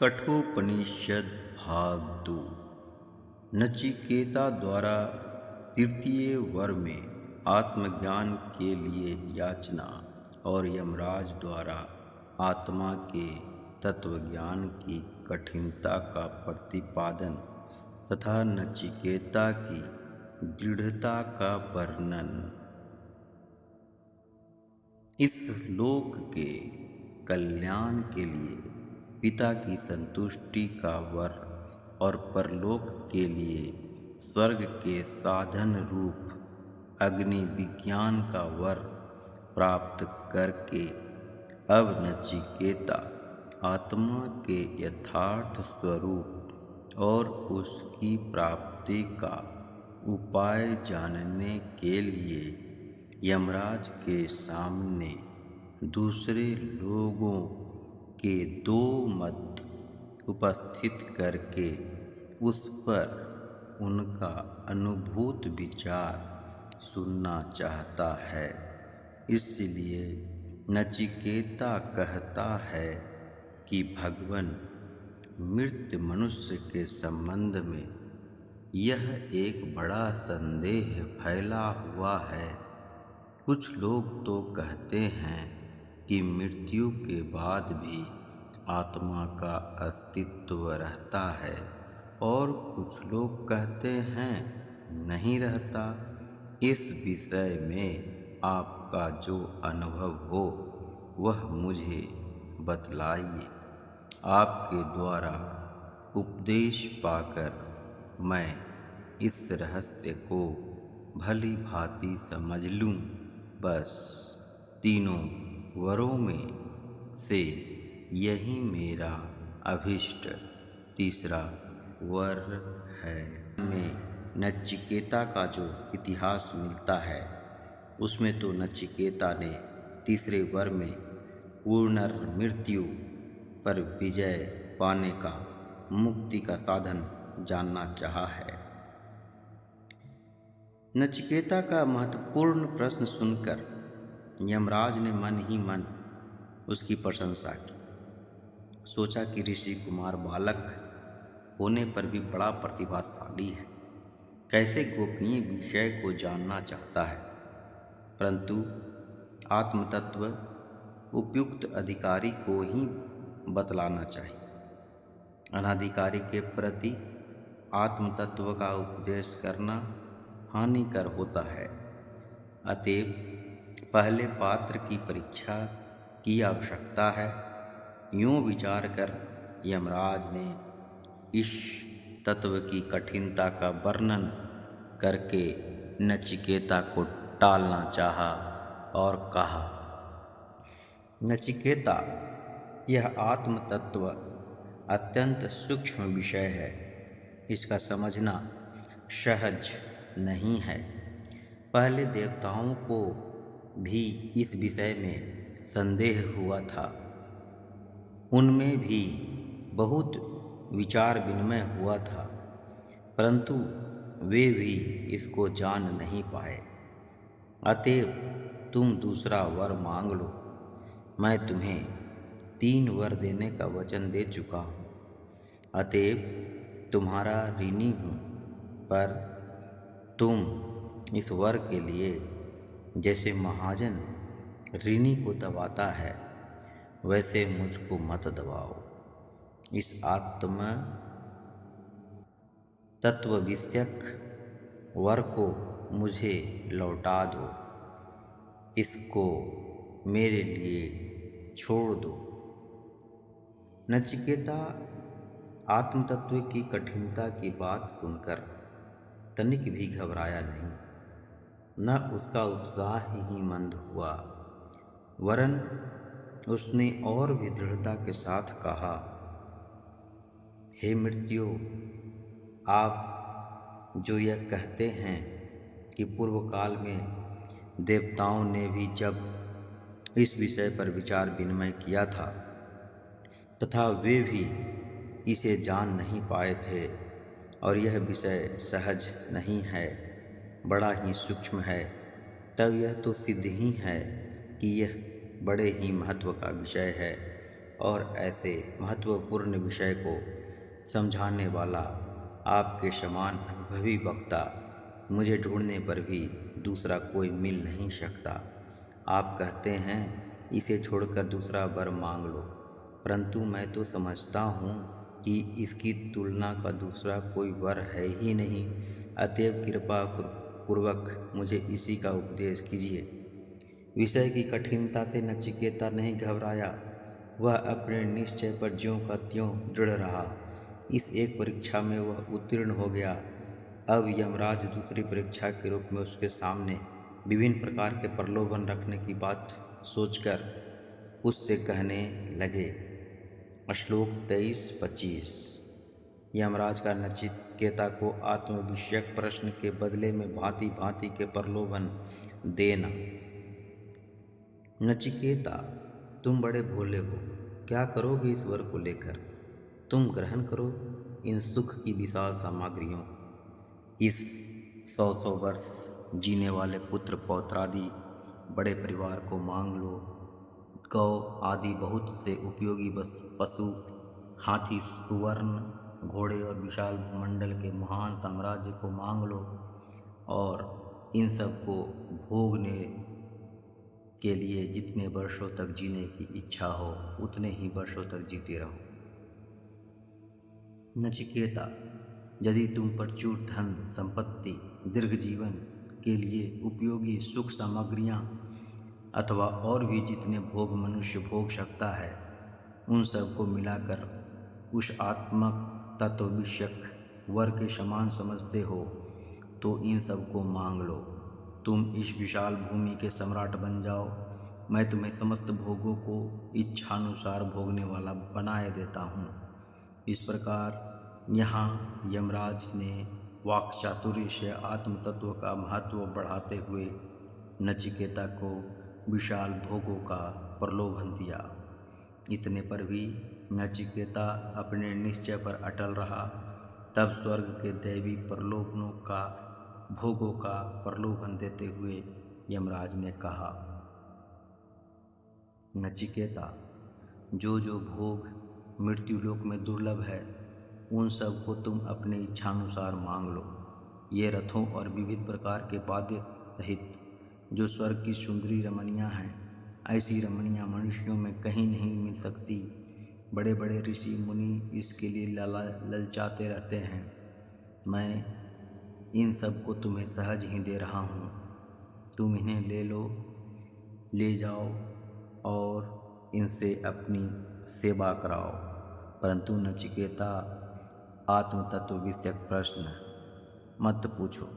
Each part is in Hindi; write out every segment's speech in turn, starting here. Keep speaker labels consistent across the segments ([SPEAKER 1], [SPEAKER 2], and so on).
[SPEAKER 1] कठोपनिषद भाग 2। नचिकेता द्वारा तृतीय वर में आत्मज्ञान के लिए याचना और यमराज द्वारा आत्मा के तत्वज्ञान की कठिनता का प्रतिपादन तथा नचिकेता की दृढ़ता का वर्णन। इस लोक के कल्याण के लिए पिता की संतुष्टि का वर और परलोक के लिए स्वर्ग के साधन रूप अग्नि विज्ञान का वर प्राप्त करके अब नचिकेता आत्मा के यथार्थ स्वरूप और उसकी प्राप्ति का उपाय जानने के लिए यमराज के सामने दूसरे लोगों के दो मत उपस्थित करके उस पर उनका अनुभूत विचार सुनना चाहता है। इसलिए नचिकेता कहता है कि भगवान, मृत मनुष्य के संबंध में यह एक बड़ा संदेह फैला हुआ है। कुछ लोग तो कहते हैं कि मृत्यु के बाद भी आत्मा का अस्तित्व रहता है और कुछ लोग कहते हैं नहीं रहता। इस विषय में आपका जो अनुभव हो वह मुझे बतलाइए। आपके द्वारा उपदेश पाकर मैं इस रहस्य को भली भांति समझ लूं। बस तीनों वरों में से यही मेरा अभीष्ट तीसरा वर है। में नचिकेता का जो इतिहास मिलता है उसमें तो नचिकेता ने तीसरे वर में पुनर्मृत्यु पर विजय पाने का मुक्ति का साधन जानना चाहा है। नचिकेता का महत्वपूर्ण प्रश्न सुनकर यमराज ने मन ही मन उसकी प्रशंसा की। सोचा कि ऋषि कुमार बालक होने पर भी बड़ा प्रतिभाशाली है, कैसे गोपनीय विषय को जानना चाहता है, परंतु आत्मतत्व उपयुक्त अधिकारी को ही बतलाना चाहिए। अनाधिकारी के प्रति आत्मतत्व का उपदेश करना हानिकर होता है। अतएव पहले पात्र की परीक्षा की आवश्यकता है। यूँ विचार कर यमराज ने इस तत्व की कठिनता का वर्णन करके नचिकेता को टालना चाहा और कहा, नचिकेता, यह आत्म तत्व अत्यंत सूक्ष्म विषय है। इसका समझना सहज नहीं है। पहले देवताओं को भी इस विषय में संदेह हुआ था। उनमें भी बहुत विचार विनिमय हुआ था, परंतु वे भी इसको जान नहीं पाए। अतएव तुम दूसरा वर मांग लो। मैं तुम्हें 3 वर देने का वचन दे चुका हूँ, अतएव तुम्हारा ऋणी हूँ। पर तुम इस वर के लिए जैसे महाजन ऋणी को दबाता है वैसे मुझको मत दबाओ। इस आत्म तत्व विषयक वर को मुझे लौटा दो। इसको मेरे लिए छोड़ दो। नचिकेता आत्मतत्व की कठिनता की बात सुनकर तनिक भी घबराया नहीं, न उसका उत्साह ही मंद हुआ, वरन उसने और भी दृढ़ता के साथ कहा, हे मृत्यु, आप जो यह कहते हैं कि पूर्व काल में देवताओं ने भी जब इस विषय पर विचार विनिमय किया था तथा वे भी इसे जान नहीं पाए थे और यह विषय सहज नहीं है, बड़ा ही सूक्ष्म है, तब यह तो सिद्ध ही है कि यह बड़े ही महत्व का विषय है और ऐसे महत्वपूर्ण विषय को समझाने वाला आपके समान अनुभवी वक्ता मुझे ढूंढने पर भी दूसरा कोई मिल नहीं सकता। आप कहते हैं इसे छोड़कर दूसरा वर मांग लो, परंतु मैं तो समझता हूँ कि इसकी तुलना का दूसरा कोई वर है ही नहीं। अतएव कृपा पूर्वक मुझे इसी का उपदेश कीजिए। विषय की कठिनता से नचिकेता नहीं घबराया। वह अपने निश्चय पर ज्यों का त्यों दृढ़ रहा। इस एक परीक्षा में वह उत्तीर्ण हो गया। अब यमराज दूसरी परीक्षा के रूप में उसके सामने विभिन्न प्रकार के प्रलोभन रखने की बात सोचकर उससे कहने लगे। श्लोक 23-25। यमराज का नचिकेता को आत्मविषयक प्रश्न के बदले में भांति भांति के प्रलोभन देना। नचिकेता, तुम बड़े भोले हो, क्या करोगे इस वर को लेकर? तुम ग्रहण करो इन सुख की विशाल सामग्रियों। इस 100 वर्ष जीने वाले पुत्र पौत्रादि बड़े परिवार को मांग लो। गौ आदि बहुत से उपयोगी पशु, हाथी, सुवर्ण, घोड़े और विशाल भूमंडल के महान साम्राज्य को मांग लो और इन सब को भोगने के लिए जितने वर्षों तक जीने की इच्छा हो उतने ही वर्षों तक जीते रहो। नचिकेता, यदि तुम प्रचुर धन संपत्ति, दीर्घ जीवन के लिए उपयोगी सुख सामग्रियाँ अथवा और भी जितने भोग मनुष्य भोग सकता है उन सब को मिलाकर उस आत्मक तत्व विषयक वर के समान समझते हो तो इन सब को मांग लो। तुम इस विशाल भूमि के सम्राट बन जाओ। मैं तुम्हें समस्त भोगों को इच्छानुसार भोगने वाला बनाए देता हूँ। इस प्रकार यहाँ यमराज ने वाक्चातुर्य से आत्म तत्व का महत्व बढ़ाते हुए नचिकेता को विशाल भोगों का प्रलोभन दिया। इतने पर भी नचिकेता अपने निश्चय पर अटल रहा। तब स्वर्ग के दैवी प्रलोभनों का भोगों का प्रलोभन देते हुए यमराज ने कहा, नचिकेता, जो जो भोग मृत्युलोक में दुर्लभ है उन सब को तुम अपने इच्छानुसार मांग लो। ये रथों और विविध प्रकार के वाद्य सहित जो स्वर्ग की सुंदरी रमणियाँ हैं, ऐसी रमणियाँ मनुष्यों में कहीं नहीं मिल सकती। बड़े बड़े ऋषि मुनि इसके लिए ललचाते रहते हैं। मैं इन सब को तुम्हें सहज ही दे रहा हूँ। तुम इन्हें ले लो, ले जाओ और इनसे अपनी सेवा कराओ। परंतु नचिकेता, आत्म तत्व विषयक प्रश्न मत पूछो।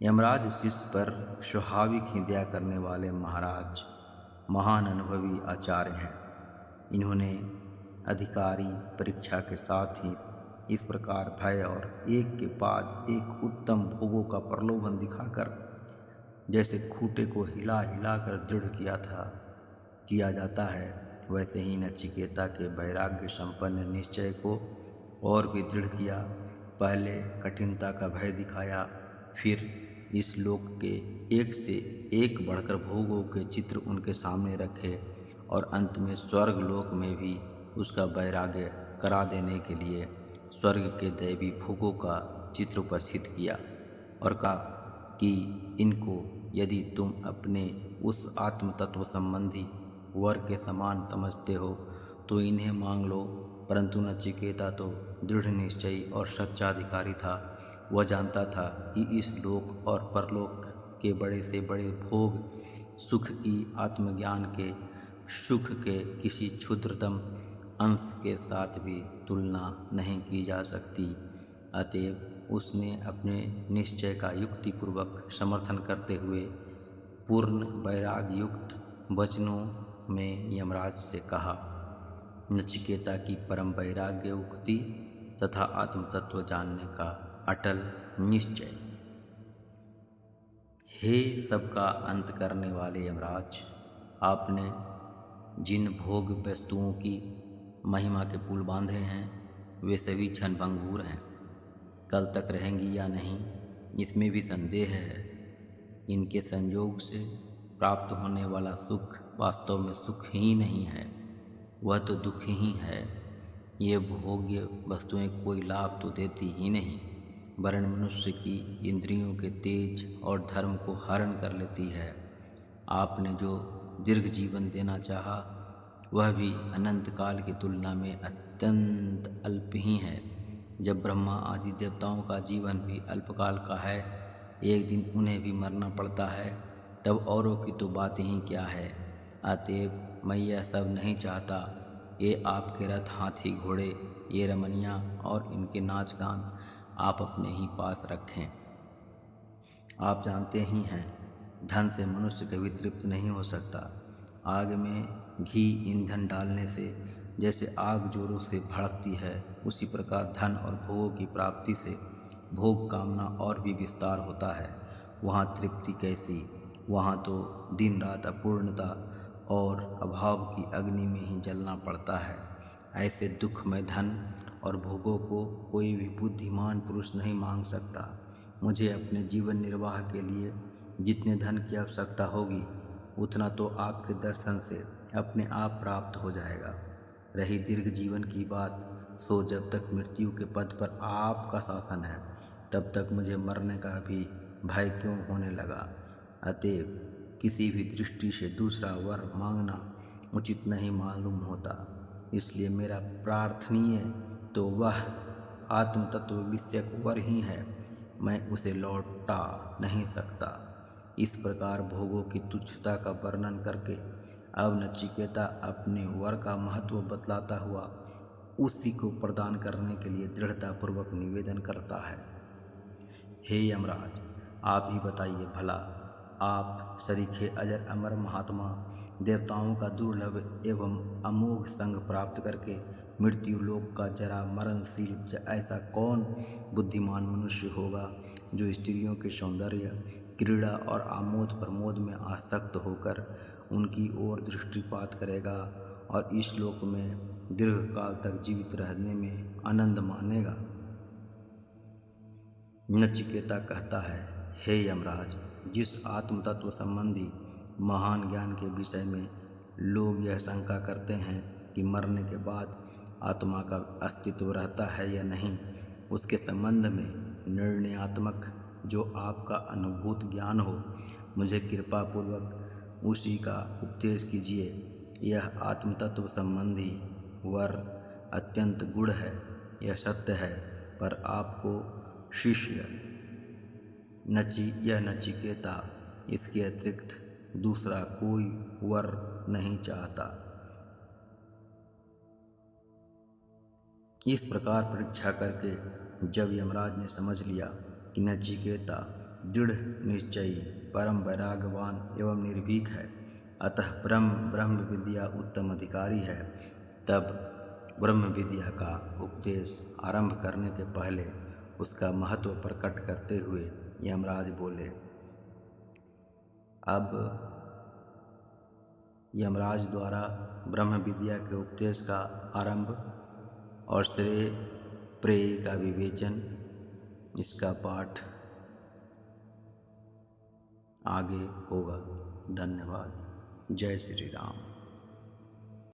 [SPEAKER 1] यमराज शिष्य पर स्वाभाविक ही दया करने वाले महाराज महान अनुभवी आचार्य हैं। इन्होंने अधिकारी परीक्षा के साथ ही इस प्रकार भय और एक के बाद एक उत्तम भोगों का प्रलोभन दिखाकर जैसे खूंटे को हिला हिलाकर दृढ़ किया जाता है, वैसे ही नचिकेता के वैराग्य संपन्न निश्चय को और भी दृढ़ किया। पहले कठिनता का भय दिखाया, फिर इस लोक के एक से एक बढ़कर भोगों के चित्र उनके सामने रखे और अंत में स्वर्ग लोक में भी उसका वैराग्य करा देने के लिए स्वर्ग के दैवी भोगों का चित्र उपस्थित किया और कहा कि इनको यदि तुम अपने उस आत्म तत्व संबंधी वर के समान समझते हो तो इन्हें मांग लो। परंतु नचिकेता तो दृढ़ निश्चयी और सच्चा अधिकारी था। वह जानता था कि इस लोक और परलोक के बड़े से बड़े भोग सुख की आत्मज्ञान के सुख के किसी क्षुद्रतम अंश के साथ भी तुलना नहीं की जा सकती। अतएव उसने अपने निश्चय का युक्तिपूर्वक समर्थन करते हुए पूर्ण वैराग्य युक्त वचनों में यमराज से कहा, नचिकेता की परम वैराग्य उक्ति तथा आत्म तत्व जानने का अटल निश्चय। हे सबका अंत करने वाले यमराज, आपने जिन भोग वस्तुओं की महिमा के पुल बांधे हैं वे सभी क्षणभंगुर हैं। कल तक रहेंगी या नहीं इसमें भी संदेह है। इनके संयोग से प्राप्त होने वाला सुख वास्तव में सुख ही नहीं है। वह तो दुख ही है। ये भोग्य वस्तुएं कोई लाभ तो देती ही नहीं, वरन मनुष्य की इंद्रियों के तेज और धर्म को हरण कर लेती है। आपने जो दीर्घ जीवन देना चाहा, वह भी अनंत काल की तुलना में अत्यंत अल्प ही है। जब ब्रह्मा आदि देवताओं का जीवन भी अल्पकाल का है, एक दिन उन्हें भी मरना पड़ता है, तब औरों की तो बात ही क्या है। अतएव मैं यह सब नहीं चाहता। ये आपके रथ, हाथी, घोड़े, ये रमणियाँ और इनके नाच गान आप अपने ही पास रखें। आप जानते ही हैं, धन से मनुष्य कभी तृप्त नहीं हो सकता। आग में घी ईंधन डालने से जैसे आग जोरों से भड़कती है, उसी प्रकार धन और भोगों की प्राप्ति से भोग कामना और भी विस्तार होता है। वहाँ तृप्ति कैसी, वहाँ तो दिन रात अपूर्णता और अभाव की अग्नि में ही जलना पड़ता है। ऐसे दुखमय धन और भोगों को कोई भी बुद्धिमान पुरुष नहीं मांग सकता। मुझे अपने जीवन निर्वाह के लिए जितने धन की आवश्यकता होगी, उतना तो आपके दर्शन से अपने आप प्राप्त हो जाएगा। रही दीर्घ जीवन की बात, सो जब तक मृत्यु के पद पर आपका शासन है, तब तक मुझे मरने का भी भय क्यों होने लगा। अतएव किसी भी दृष्टि से दूसरा वर मांगना उचित नहीं मालूम होता। इसलिए मेरा प्रार्थनीय तो वह आत्म तत्व विषयक वर ही है, मैं उसे लौटा नहीं सकता। इस प्रकार भोगों की तुच्छता का वर्णन करके अब नचिकेता अपने वर का महत्व बतलाता हुआ उसी को प्रदान करने के लिए दृढ़तापूर्वक निवेदन करता है। हे यमराज, आप ही बताइए भला, आप सरीखे अजर अमर महात्मा, देवताओं का दुर्लभ एवं अमोघ संग प्राप्त करके मृत्यु लोक का जरा मरणशील ऐसा कौन बुद्धिमान मनुष्य होगा जो स्त्रियों के सौंदर्य, क्रीड़ा और आमोद प्रमोद में आसक्त होकर उनकी ओर दृष्टिपात करेगा और इस लोक में दीर्घकाल तक जीवित रहने में आनंद मानेगा। नचिकेता कहता है, हे यमराज, जिस आत्म तत्व संबंधी महान ज्ञान के विषय में लोग यह शंका करते हैं कि मरने के बाद आत्मा का अस्तित्व रहता है या नहीं, उसके संबंध में निर्णयात्मक जो आपका अनुभूत ज्ञान हो, मुझे कृपापूर्वक उसी का उपदेश कीजिए। यह आत्म तत्व संबंधी वर अत्यंत गूढ़ है, यह सत्य है, पर आपको शिष्य नचिकेता इसके अतिरिक्त दूसरा कोई वर नहीं चाहता। इस प्रकार परीक्षा करके जब यमराज ने समझ लिया कि नचिकेता दृढ़ निश्चयी, परम वैराग्यवान एवं निर्भीक है, अतः ब्रह्म विद्या उत्तम अधिकारी है, तब ब्रह्म विद्या का उपदेश आरंभ करने के पहले उसका महत्व प्रकट करते हुए यमराज बोले। अब यमराज द्वारा ब्रह्म विद्या के उपदेश का आरंभ और श्रेय प्रेय का विवेचन, इसका पाठ आगे होगा। धन्यवाद। जय श्री राम।